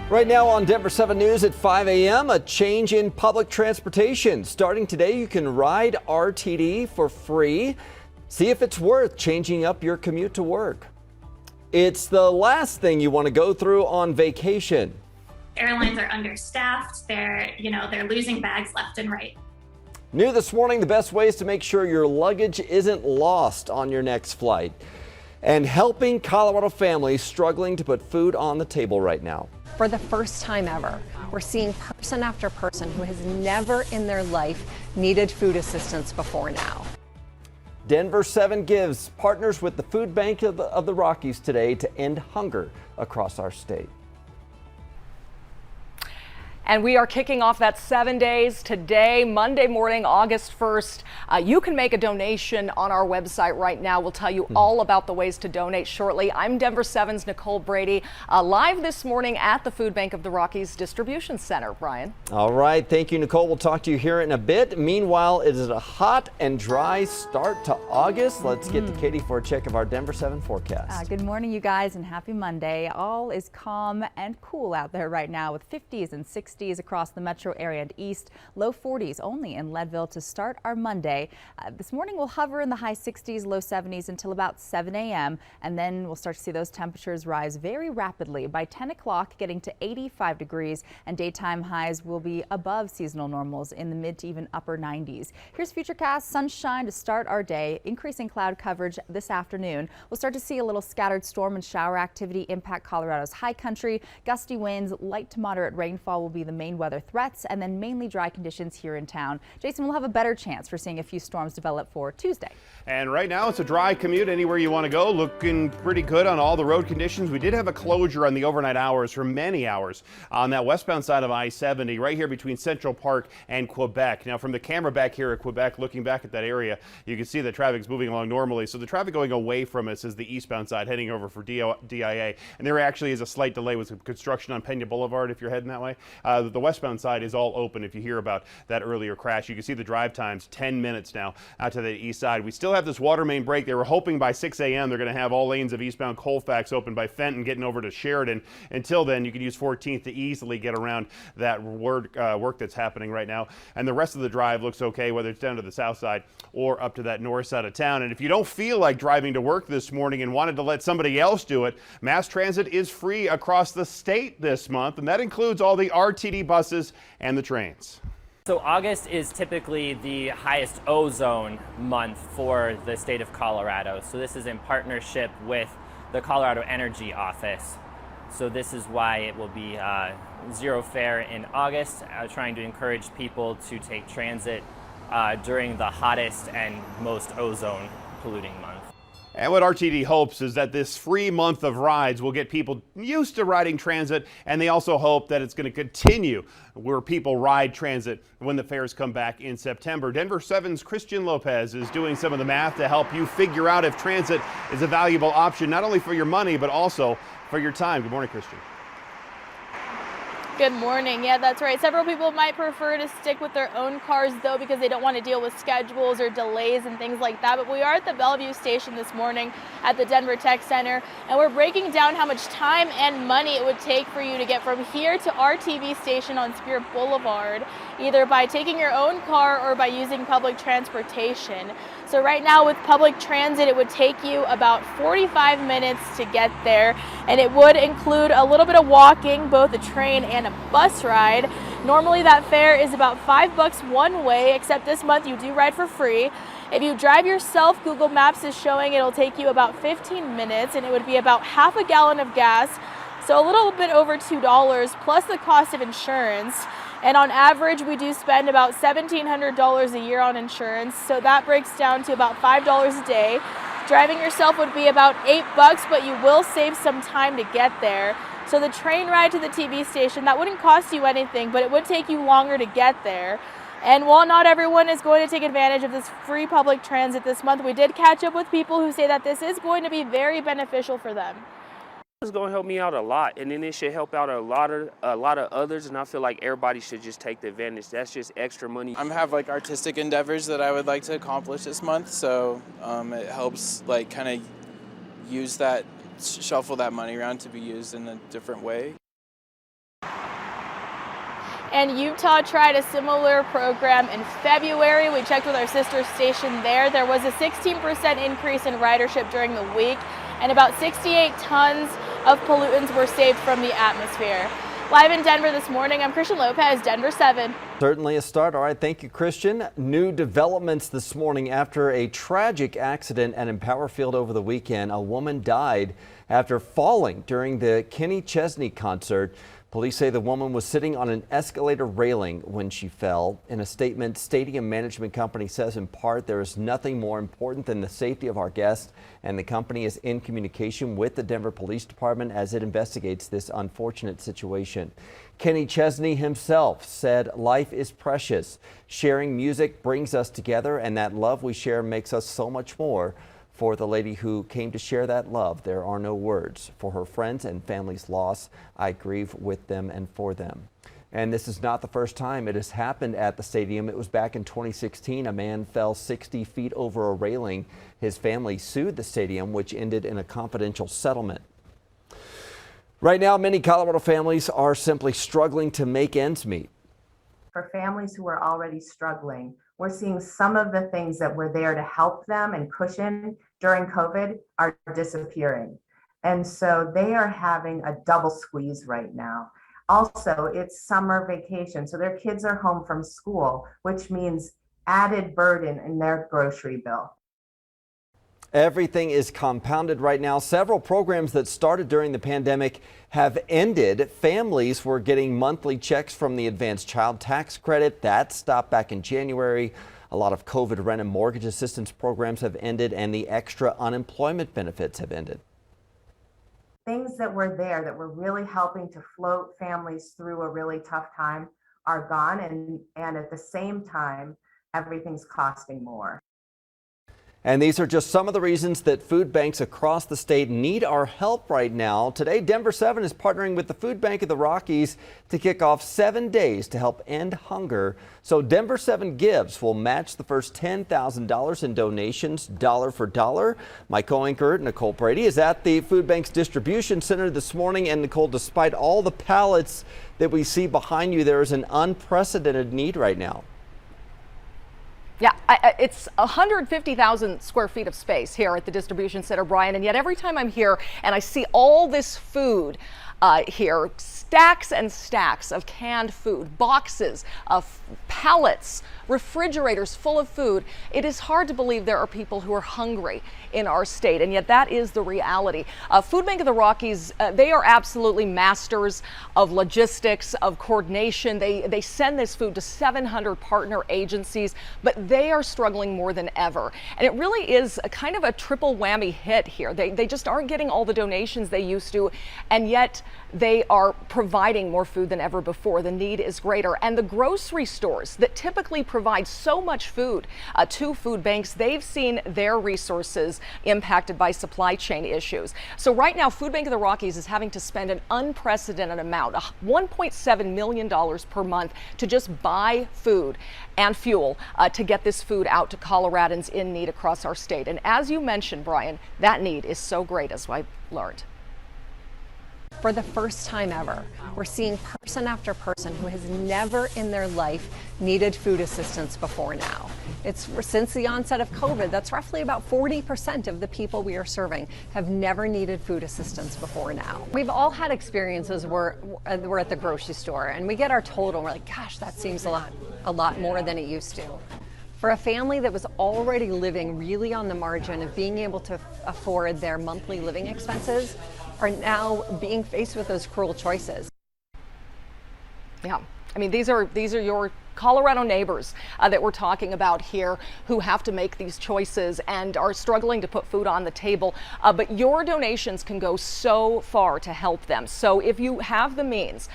Right now on Denver 7 News at 5 a.m., a change in public transportation. Starting today, you can ride RTD for free. See if it's worth changing up your commute to work. It's the last thing you want to go through on vacation. Airlines are understaffed. They're losing bags left and right. New this morning, the best ways to make sure your luggage isn't lost on your next flight. And helping Colorado families struggling to put food on the table right now. For the first time ever, we're seeing person after person who has never in their life needed food assistance before now. Denver 7 Gives partners with the Food Bank of the Rockies today to end hunger across our state. And we are kicking off that 7 days today, Monday morning, August 1st. You can make a donation on our website right now. We'll tell you all about the ways to donate shortly. I'm Denver 7's Nicole Brady, live this morning at the Food Bank of the Rockies Distribution Center. Brian. All right. Thank you, Nicole. We'll talk to you here in a bit. Meanwhile, it is a hot and dry start to August. Let's get to Katie for a check of our Denver 7 forecast. Good morning, you guys, and happy Monday. All is calm and cool out there right now with 50s and 60s across the metro area and east, low 40s only in Leadville to start our Monday. This morning we'll hover in the high 60s, low 70s until about 7 a.m. and then we'll start to see those temperatures rise very rapidly. By 10 o'clock, getting to 85 degrees, and daytime highs will be above seasonal normals in the mid to even upper 90s. Here's Futurecast sunshine to start our day, increasing cloud coverage this afternoon. We'll start to see a little scattered storm and shower activity impact Colorado's high country. Gusty winds, light to moderate rainfall will be the main weather threats, and then mainly dry conditions here in town. Jason will have a better chance for seeing a few storms develop for Tuesday. And right now it's a dry commute anywhere you want to go. Looking pretty good on all the road conditions. We did have a closure on the overnight hours for many hours on that westbound side of I-70 right here between Central Park and Quebec. Now from the camera back here at Quebec, looking back at that area, you can see the traffic's moving along normally. So the traffic going away from us is the eastbound side heading over for DIA. And there actually is a slight delay with some construction on Pena Boulevard if you're heading that way. The westbound side is all open if you hear about that earlier crash. You can see the drive times 10 minutes now out to the east side. We still have this water main break. They were hoping by 6 a.m. they're going to have all lanes of eastbound Colfax open by Fenton getting over to Sheridan. Until then, you can use 14th to easily get around that work that's happening right now. And the rest of the drive looks okay, whether it's down to the south side or up to that north side of town. And if you don't feel like driving to work this morning and wanted to let somebody else do it, mass transit is free across the state this month, and that includes all the RTD buses and the trains. So August is typically the highest ozone month for the state of Colorado. So this is in partnership with the Colorado Energy Office. So this is why it will be zero fare in August, trying to encourage people to take transit during the hottest and most ozone polluting month. And what RTD hopes is that this free month of rides will get people used to riding transit, and they also hope that it's going to continue where people ride transit when the fares come back in September. Denver 7's Christian Lopez is doing some of the math to help you figure out if transit is a valuable option, not only for your money, but also for your time. Good morning, Christian. Good morning. Yeah, that's right. Several people might prefer to stick with their own cars, though, because they don't want to deal with schedules or delays and things like that. But we are at the Bellevue station this morning at the Denver Tech Center, and we're breaking down how much time and money it would take for you to get from here to our TV station on Spear Boulevard, either by taking your own car or by using public transportation. So right now with public transit, it would take you about 45 minutes to get there, and it would include a little bit of walking, both a train and a bus ride. Normally that fare is about $5 one way, except this month you do ride for free. If you drive yourself, Google Maps is showing it'll take you about 15 minutes, and it would be about half a gallon of gas, so a little bit over $2 plus the cost of insurance. And on average, we do spend about $1,700 a year on insurance, so that breaks down to about $5 a day. Driving yourself would be about $8, but you will save some time to get there. So the train ride to the TV station, that wouldn't cost you anything, but it would take you longer to get there. And while not everyone is going to take advantage of this free public transit this month, we did catch up with people who say that this is going to be very beneficial for them. It's going to help me out a lot, and then it should help out a lot of others, and I feel like everybody should just take the advantage. That's just extra money. I have like artistic endeavors that I would like to accomplish this month, so it helps like kind of use that, shuffle that money around to be used in a different way. And Utah tried a similar program in February. We checked with our sister station there. There was a 16% increase in ridership during the week, and about 68 tons of pollutants were saved from the atmosphere. Live in Denver this morning, I'm Christian Lopez, Denver 7. Certainly a start. All right, thank you, Christian. New developments this morning after a tragic accident at Empower Field over the weekend. A woman died after falling during the Kenny Chesney Concert. Police say the woman was sitting on an escalator railing when she fell. In a statement, Stadium Management Company says in part, there is nothing more important than the safety of our guests, and the company is in communication with the Denver Police Department as it investigates this unfortunate situation. Kenny Chesney himself said life is precious. Sharing music brings us together, and that love we share makes us so much more. For the lady who came to share that love, there are no words. For her friends and family's loss, I grieve with them and for them. And this is not the first time it has happened at the stadium. It was back in 2016. A man fell 60 feet over a railing. His family sued the stadium, which ended in a confidential settlement. Right now, many Colorado families are simply struggling to make ends meet. For families who are already struggling, we're seeing some of the things that were there to help them and cushion during COVID are disappearing. And so they are having a double squeeze right now. Also, it's summer vacation, so their kids are home from school, which means added burden in their grocery bill. Everything is compounded right now. Several programs that started during the pandemic have ended. Families were getting monthly checks from the advanced child tax credit. That stopped back in January. A lot of COVID rent and mortgage assistance programs have ended, and the extra unemployment benefits have ended. Things that were there that were really helping to float families through a really tough time are gone, and at the same time, everything's costing more. And these are just some of the reasons that food banks across the state need our help right now. Today, Denver 7 is partnering with the Food Bank of the Rockies to kick off 7 days to help end hunger. So Denver 7 Gives will match the first $10,000 in donations, dollar for dollar. My co-anchor, Nicole Brady, is at the Food Bank's distribution center this morning. And Nicole, despite all the pallets that we see behind you, there is an unprecedented need right now. Yeah, it's 150,000 square feet of space here at the distribution center, Brian, and yet every time I'm here and I see all this food here, stacks and stacks of canned food, boxes of pallets, refrigerators full of food, it is hard to believe there are people who are hungry in our state, and yet that is the reality. Food Bank of the Rockies, they are absolutely masters of logistics, of coordination. They send this food to 700 partner agencies, but they are struggling more than ever. And it really is a kind of a triple whammy hit here. They just aren't getting all the donations they used to, and yet they are providing more food than ever before. The need is greater. And the grocery stores that typically provide so much food to food banks, they've seen their resources impacted by supply chain issues. So right now, Food Bank of the Rockies is having to spend an unprecedented amount, $1.7 million per month, to just buy food and fuel to get this food out to Coloradans in need across our state. And as you mentioned, Brian, that need is so great, as I've learned. For the first time ever, we're seeing person after person who has never in their life needed food assistance before now. It's since the onset of COVID, that's roughly about 40% of the people we are serving have never needed food assistance before now. We've all had experiences where we're at the grocery store and we get our total and we're like, gosh, that seems a lot more than it used to. For a family that was already living really on the margin of being able to afford their monthly living expenses, are now being faced with those cruel choices. Yeah, I mean, these are your Colorado neighbors that we're talking about here who have to make these choices and are struggling to put food on the table. But your donations can go so far to help them. So if you have the means,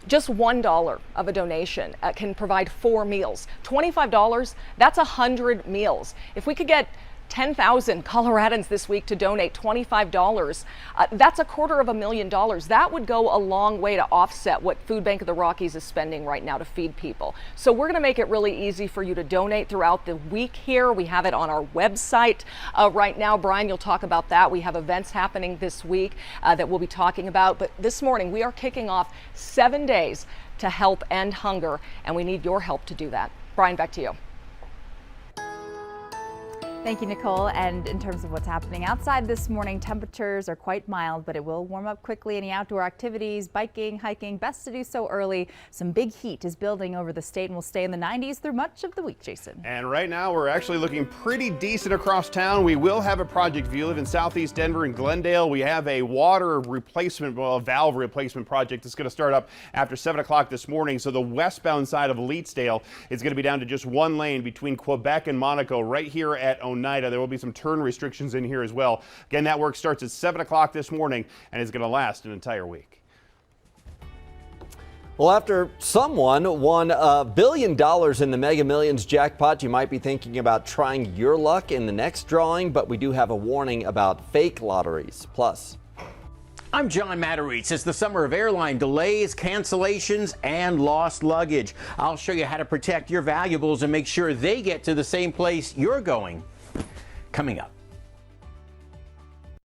just $1 of a donation can provide 4 meals. $25, that's 100 meals. If we could get 10,000 Coloradans this week to donate $25. That's $250,000. That would go a long way to offset what Food Bank of the Rockies is spending right now to feed people. So we're going to make it really easy for you to donate throughout the week here. We have it on our website right now. Brian, you'll talk about that. We have events happening this week that we'll be talking about. But this morning we are kicking off 7 days to help end hunger, and we need your help to do that. Brian, back to you. Thank you, Nicole. And in terms of what's happening outside this morning, temperatures are quite mild, but it will warm up quickly. Any outdoor activities, biking, hiking, best to do so early. Some big heat is building over the state and will stay in the 90s through much of the week, Jason. And right now we're actually looking pretty decent across town. We will have a project. If you live in southeast Denver and Glendale, we have a water replacement, well, a valve replacement project that's going to start up after 7 o'clock this morning. So the westbound side of Leetsdale is going to be down to just one lane between Quebec and Monaco right here at Oneida. There will be some turn restrictions in here as well. Again, that work starts at 7 o'clock this morning and is going to last an entire week. Well, after someone won $1 billion in the Mega Millions jackpot, you might be thinking about trying your luck in the next drawing, but we do have a warning about fake lotteries. Plus, I'm John Mataritz. It's the summer of airline delays, cancellations, and lost luggage. I'll show you how to protect your valuables and make sure they get to the same place you're going. Coming up.